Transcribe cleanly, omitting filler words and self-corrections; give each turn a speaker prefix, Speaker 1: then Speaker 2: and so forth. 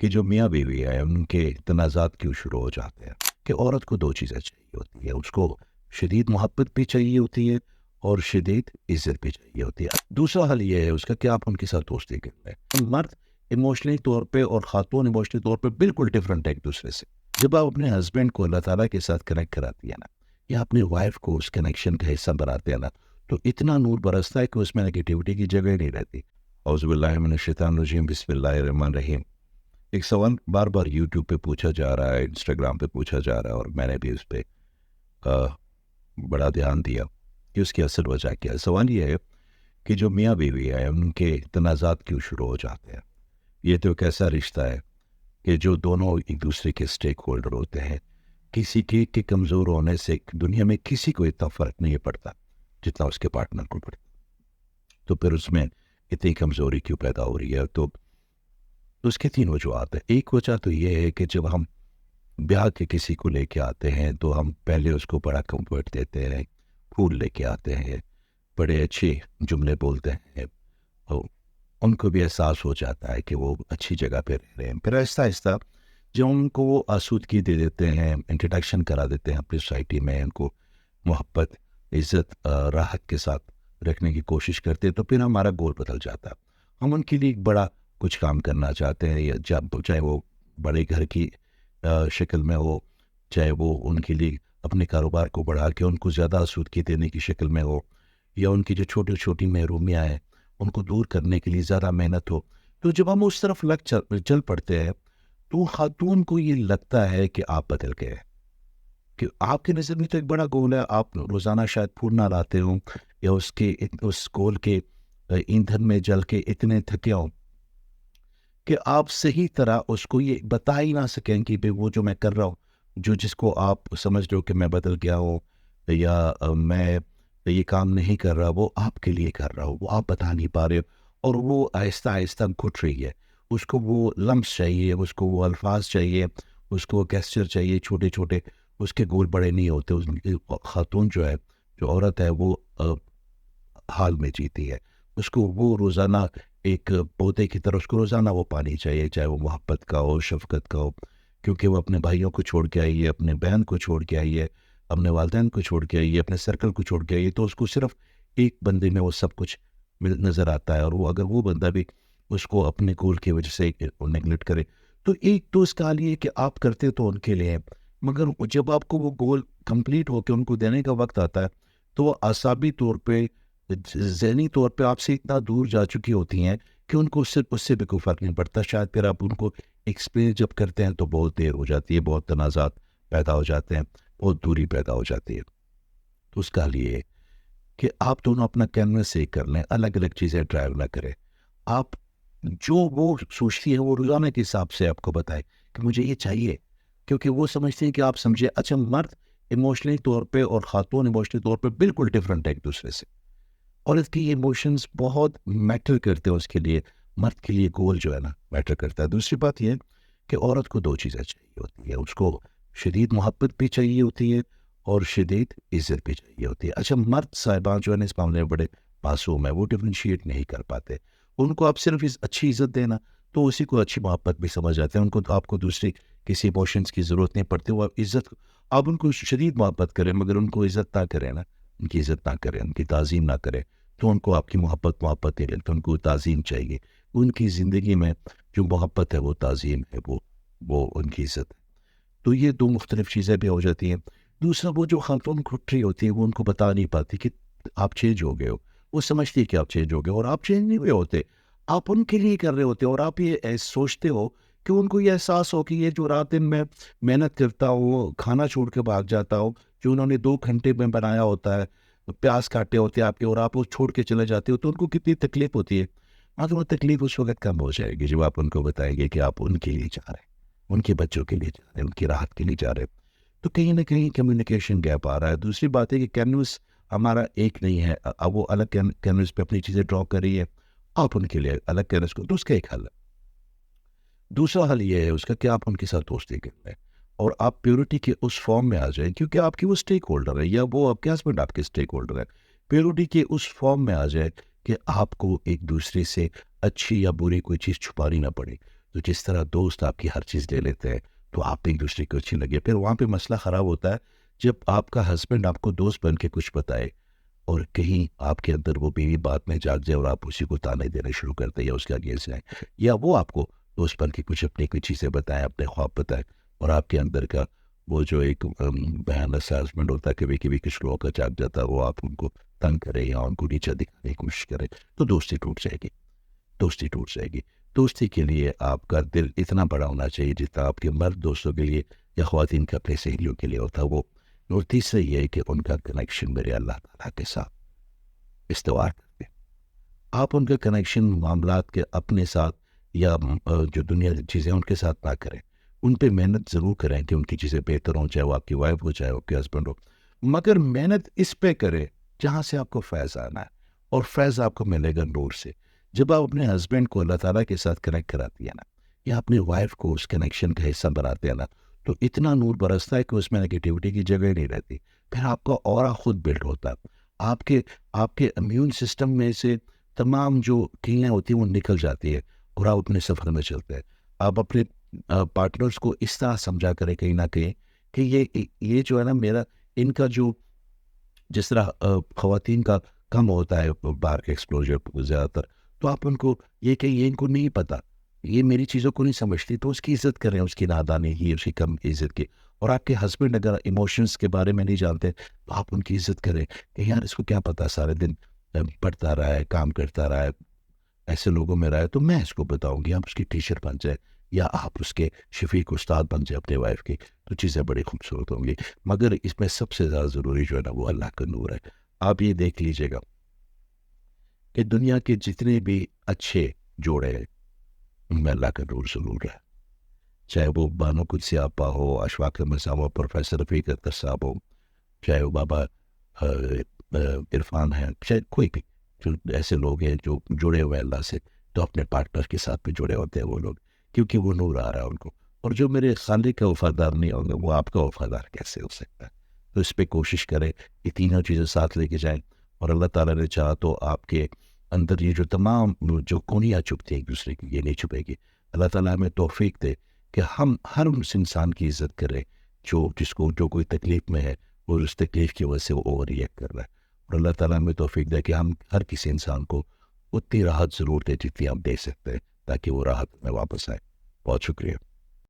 Speaker 1: کہ جو میاں بیوی ہے ان کے تنازعات کیوں شروع ہو جاتے ہیں کہ عورت کو دو چیزیں چاہیے ہوتی ہے، اس کو شدید محبت بھی چاہیے ہوتی ہے اور شدید عزت بھی چاہیے ہوتی ہے۔ دوسرا حل یہ ہے اس کا کہ آپ ان کے ساتھ دوستی کر لیں۔ مرد ایموشنلی طور پہ اور خاتون ایموشنلی طور پہ بالکل ڈفرینٹ ہے ایک دوسرے سے۔ جب آپ اپنے ہسبینڈ کو اللہ تعالیٰ کے ساتھ کنیکٹ کراتی ہے نا، یا اپنی وائف کو اس کنیکشن کا حصہ بناتے ہیں نا، تو اتنا نور برستا ہے کہ اس میں نگیٹیوٹی کی جگہ نہیں رہتی۔ اعوذ باللہ من الشیطان الرجیم، بسم اللہ الرحمن الرحیم۔ ایک سوال بار بار یوٹیوب پہ پوچھا جا رہا ہے، انسٹاگرام پہ پوچھا جا رہا ہے، اور میں نے بھی اس پہ بڑا دھیان دیا کہ اس کی اصل وجہ کیا ہے۔ سوال یہ ہے کہ جو میاں بیوی ہے ان کے تنازعات کیوں شروع ہو جاتے ہیں۔ یہ تو ایک ایسا رشتہ ہے کہ جو دونوں ایک دوسرے کے اسٹیک ہولڈر ہوتے ہیں۔ کسی کے کمزور ہونے سے دنیا میں کسی کو اتنا فرق نہیں پڑتا جتنا اس کے پارٹنر کو پڑتا، تو پھر اس میں اتنی کمزوری کیوں پیدا ہو رہی ہے؟ تو اس کے تین وجوہات ہیں۔ ایک وجہ تو یہ ہے کہ جب ہم بیاہ کے کسی کو لے کے آتے ہیں تو ہم پہلے اس کو بڑا کمفرٹ دیتے ہیں، پھول لے کے آتے ہیں، بڑے اچھے جملے بولتے ہیں، اور ان کو بھی احساس ہو جاتا ہے کہ وہ اچھی جگہ پہ رہ رہے ہیں۔ پھر آہستہ آہستہ جب ان کو وہ آسودگی دے دیتے ہیں، انٹروڈکشن کرا دیتے ہیں اپنی سوسائٹی میں، ان کو محبت، عزت، راحت کے ساتھ رکھنے کی کوشش کرتے ہیں، تو پھر ہمارا گول بدل جاتا ہے۔ ہم ان کے لیے ایک بڑا کچھ کام کرنا چاہتے ہیں، یا چاہے وہ بڑے گھر کی شکل میں ہو، چاہے وہ ان کے لیے اپنے کاروبار کو بڑھا کے ان کو زیادہ آسودگی دینے کی شکل میں ہو، یا ان کی جو چھوٹی چھوٹی محرومیاں ہیں ان کو دور کرنے کے لیے زیادہ محنت ہو۔ تو جب ہم اس طرف چل پڑتے ہیں تو خاتون کو یہ لگتا ہے کہ آپ بدل گئے، کہ آپ کی نظر میں تو ایک بڑا گول ہے، آپ روزانہ شاید پھول نہ لاتے ہوں، یا اس گول کے ایندھن میں جل کے اتنے تھکے ہوں کہ آپ صحیح طرح اس کو یہ بتا ہی نہ سکیں کہ بھئی وہ جو میں کر رہا ہوں، جس کو آپ سمجھ رہے ہو کہ میں بدل گیا ہوں، یا میں یہ کام نہیں کر رہا، وہ آپ کے لیے کر رہا ہوں، وہ آپ بتا نہیں پا رہے ہو، اور وہ آہستہ آہستہ گھٹ رہی ہے۔ اس کو وہ لمس چاہیے، اس کو وہ الفاظ چاہیے، اس کو وہ گیسچر چاہیے چھوٹے چھوٹے، اس کے گول بڑے نہیں ہوتے۔ خاتون جو ہے، جو عورت ہے، وہ حال میں جیتی ہے۔ اس کو وہ روزانہ ایک پودے کی طرح، اس کو روزانہ وہ پانی چاہیے، چاہے وہ محبت کا ہو، شفقت کا ہو، کیونکہ وہ اپنے بھائیوں کو چھوڑ کے آئی ہے، اپنے بہن کو چھوڑ کے آئی ہے، اپنے والدین کو چھوڑ کے آئی ہے، اپنے سرکل کو چھوڑ کے آئی ہے، تو اس کو صرف ایک بندے میں وہ سب کچھ نظر آتا ہے، اور وہ اگر وہ بندہ بھی اس کو اپنے گول کی وجہ سے نیگلیکٹ کرے، تو ایک تو اس کا حال یہ ہے کہ آپ کرتے تو ان کے لیے ہیں، مگر جب آپ کو وہ گول کمپلیٹ ہو کے ان کو دینے کا وقت آتا ہے تو وہ اعصابی طور پہ، ذہنی طور پہ آپ سے اتنا دور جا چکی ہوتی ہیں کہ ان کو اس سے بھی کوئی فرق نہیں پڑتا۔ شاید پھر آپ ان کو ایکسپلین جب کرتے ہیں تو بہت دیر ہو جاتی ہے، بہت تنازعات پیدا ہو جاتے ہیں، بہت دوری پیدا ہو جاتی ہے۔ تو اس کا حل یہ ہے کہ آپ دونوں اپنا کینوس ایک کر لیں، الگ الگ چیزیں ڈرائیو نہ کریں۔ آپ جو وہ سوچتی ہے وہ روزانہ کے حساب سے آپ کو بتائے کہ مجھے یہ چاہیے، کیونکہ وہ سمجھتے ہیں کہ آپ سمجھے۔ اچھا، مرد ایموشنلی طور پہ اور خاتون ایموشنلی طور پہ بالکل ڈفرینٹ ہے ایک دوسرے سے۔ عورت کی ایموشنز بہت میٹر کرتے ہیں اس کے لیے، مرد کے لیے گول جو ہے نا میٹر کرتا ہے۔ دوسری بات یہ ہے کہ عورت کو دو چیزیں چاہیے ہوتی ہے، اس کو شدید محبت بھی چاہیے ہوتی ہے اور شدید عزت بھی چاہیے ہوتی ہے۔ اچھا، مرد صاحبان جو ہے نا اس معاملے میں بڑے معصوم ہیں، وہ ڈفرینشیٹ نہیں کر پاتے۔ ان کو آپ صرف اچھی عزت دینا تو اسی کو اچھی محبت بھی سمجھ جاتے ہیں، ان کو آپ کو دوسری کسی ایموشنز کی ضرورت نہیں پڑتی۔ وہ عزت، آپ ان کو شدید محبت کریں مگر ان کو عزت نہ کریں نا، ان کی عزت نہ کریں، ان کی تعظیم نہ کریں، تو ان کو آپ کی محبت نہیں لگتی، ان کو تعظیم چاہیے۔ ان کی زندگی میں جو محبت ہے وہ تعظیم ہے، وہ ان کی عزت ہے۔ تو یہ دو مختلف چیزیں بھی ہو جاتی ہیں۔ دوسرا، وہ جو خاتون گھٹ رہی ہوتی ہے وہ ان کو بتا نہیں پاتی کہ آپ چینج ہو گئے ہو، وہ سمجھتی ہے کہ آپ چینج ہو گئے ہو، اور آپ چینج نہیں ہوئے ہوتے، آپ ان کے لیے کر رہے ہوتے، اور آپ یہ سوچتے ہو کہ ان کو یہ احساس ہو کہ یہ جو رات دن میں محنت کرتا ہوں، کھانا چھوڑ کے بھاگ جاتا ہوں، جو انہوں نے 2 گھنٹے میں بنایا ہوتا ہے، پیاز کاٹے ہوتے ہیں آپ کے، اور آپ وہ چھوڑ کے چلے جاتے ہو، تو ان کو کتنی تکلیف ہوتی ہے۔ مگر وہ تکلیف اس وقت کم ہو جائے گی جب آپ ان کو بتائیں گے کہ آپ ان کے لیے جا رہے ہیں، ان کے بچوں کے لیے جا رہے ہیں، ان کی راحت کے لیے جا رہے ہیں۔ تو کہیں نہ کہیں کمیونیکیشن گیپ آ رہا ہے۔ دوسری بات ہے کہ کینوس ہمارا ایک نہیں ہے، اب وہ الگ کینوس پہ اپنی چیزیں ڈرا کر رہی ہے، آپ ان کے لیے الگ کینوس کو، تو اس کا ایک حل ہے۔ دوسرا حل یہ ہے اس کا کہ آپ ان کے ساتھ دوستی کر لیں اور آپ پیورٹی کے اس فارم میں آ جائیں، کیونکہ آپ کی وہ اسٹیک ہولڈر ہے، یا وہ آپ کے ہسبینڈ آپ کے اسٹیک ہولڈر ہے۔ پیورٹی کے اس فارم میں آ جائے کہ آپ کو ایک دوسرے سے اچھی یا بری کوئی چیز چھپانی نہ پڑے۔ تو جس طرح دوست آپ کی ہر چیز لے لیتے ہیں تو آپ ایک دوسرے کو اچھی لگے. پھر وہاں پہ مسئلہ خراب ہوتا ہے جب آپ کا ہسبینڈ آپ کو دوست بن کے کچھ بتائے اور کہیں آپ کے اندر وہ بیوی بات میں جاگ جائے اور آپ اسی کو تانے دینے شروع کرتے یا اس کے اگینسٹ جائیں, یا وہ آپ کو دوست بن کے کچھ اپنی کوئی چیزیں بتائیں, اپنے خواب بتائیں, اور آپ کے اندر کا وہ جو ایک بیان سا ہسبینڈ ہوتا ہے کبھی کبھی کچھ لوگوں کا جاگ جاتا ہے, وہ آپ ان کو تنگ کرے یا ان کو نیچا دکھانے کی کوشش کرے, تو دوستی ٹوٹ جائے گی. دوستی ٹوٹ جائے گی. دوستی کے لیے آپ کا دل اتنا بڑا ہونا چاہیے جتنا آپ کے مرد دوستوں کے لیے یا خواتین کے اپنے سہیلیوں کے لیے ہوتا ہے وہ. اور تیسرا یہ ہے کہ ان کا کنیکشن میرے اللہ تعالیٰ کے ساتھ استوار کرتے ہیں. آپ ان کا کنیکشن معاملات کے اپنے ساتھ یا جو دنیا چیزیں ان کے ساتھ نہ کریں. ان پہ محنت ضرور کریں کہ ان کی چیزیں بہتر ہوں, چاہے وہ آپ کی وائف ہو چاہے وہ آپ کے ہسبینڈ ہو, مگر محنت اس پہ کریں جہاں سے آپ کو فیض آنا ہے, اور فیض آپ کو ملے گا نور سے. جب آپ اپنے ہسبینڈ کو اللہ تعالیٰ کے ساتھ کنیکٹ کراتی ہے نا, یا اپنی وائف کو اس کنیکشن کا حصہ بناتے ہیں نا, تو اتنا نور برستا ہے کہ اس میں نگیٹیوٹی کی جگہ نہیں رہتی. پھر آپ کا اورا خود بلڈ ہوتا ہے. آپ کے امیون سسٹم میں سے تمام جو کیلیں ہوتی ہیں وہ نکل جاتی ہے اور آپ اپنے سفر میں چلتے ہیں. آپ اپنے پارٹنرز کو اس طرح سمجھا کریں کہیں نہ کہیں کہ یہ جو ہے نا میرا ان کا جو جس طرح خواتین کا کم ہوتا ہے باہر کے ایکسپلوجر زیادہ تر, تو آپ ان کو یہ ان کو نہیں پتہ, یہ میری چیزوں کو نہیں سمجھتی, تو اس کی عزت کریں, اس کی نادانی کی, اس کی کم عزت کی. اور آپ کے ہسبینڈ اگر ایموشنس کے بارے میں نہیں جانتے تو آپ ان کی عزت کریں کہ یار اس کو کیا پتہ, سارے دن پڑھتا رہا ہے, کام کرتا رہا ہے, ایسے لوگوں میں رہا ہے, تو میں اس کو بتاؤں گی. آپ اس کی ٹیچر بن جائے یا آپ اس کے شفیق استاد بن جائے اپنے وائف کی, تو چیزیں بڑی خوبصورت ہوں گی. مگر اس میں سب سے زیادہ ضروری جو ہے نا وہ اللہ کا نور ہے. آپ یہ دیکھ لیجئے گا کہ دنیا کے جتنے بھی اچھے جوڑے ہیں ان میں اللہ کا نور ضرور ہے. چاہے وہ بانو قدسی آپا ہو, اشفاق احمد صاحب ہو, پروفیسر رفیق اختر صاحب ہو, چاہے وہ بابا عرفان ہیں, چاہے کوئی بھی جو ایسے لوگ ہیں جو جڑے ہوئے اللہ سے, تو اپنے پارٹنر کے ساتھ بھی جڑے ہوتے ہیں وہ لوگ, کیونکہ وہ نور آ رہا ہے ان کو. اور جو میرے خالق کا وفادار نہیں ہوگا وہ آپ کا وفادار کیسے ہو سکتا ہے؟ تو اس پہ کوشش کریں کہ تینوں چیزیں ساتھ لے کے جائیں, اور اللہ تعالیٰ نے چاہا تو آپ کے اندر یہ جو تمام جو کونیاں چھپتی ہیں ایک دوسرے کی, یہ نہیں چھپے گی. اللہ تعالیٰ ہمیں توفیق دے کہ ہم ہر اس انسان کی عزت کریں جو کوئی تکلیف میں ہے, اور اس تکلیف کی وجہ سے وہ اوور ریئیکٹ کر رہا ہے. اور اللہ تعالیٰ ہمیں توفیق دے کہ ہم ہر کسی انسان کو اتنی راحت ضرور دے جتنی ہم دے سکتے ہیں, تاکہ وہ راحت میں واپس آئے. بہت شکریہ.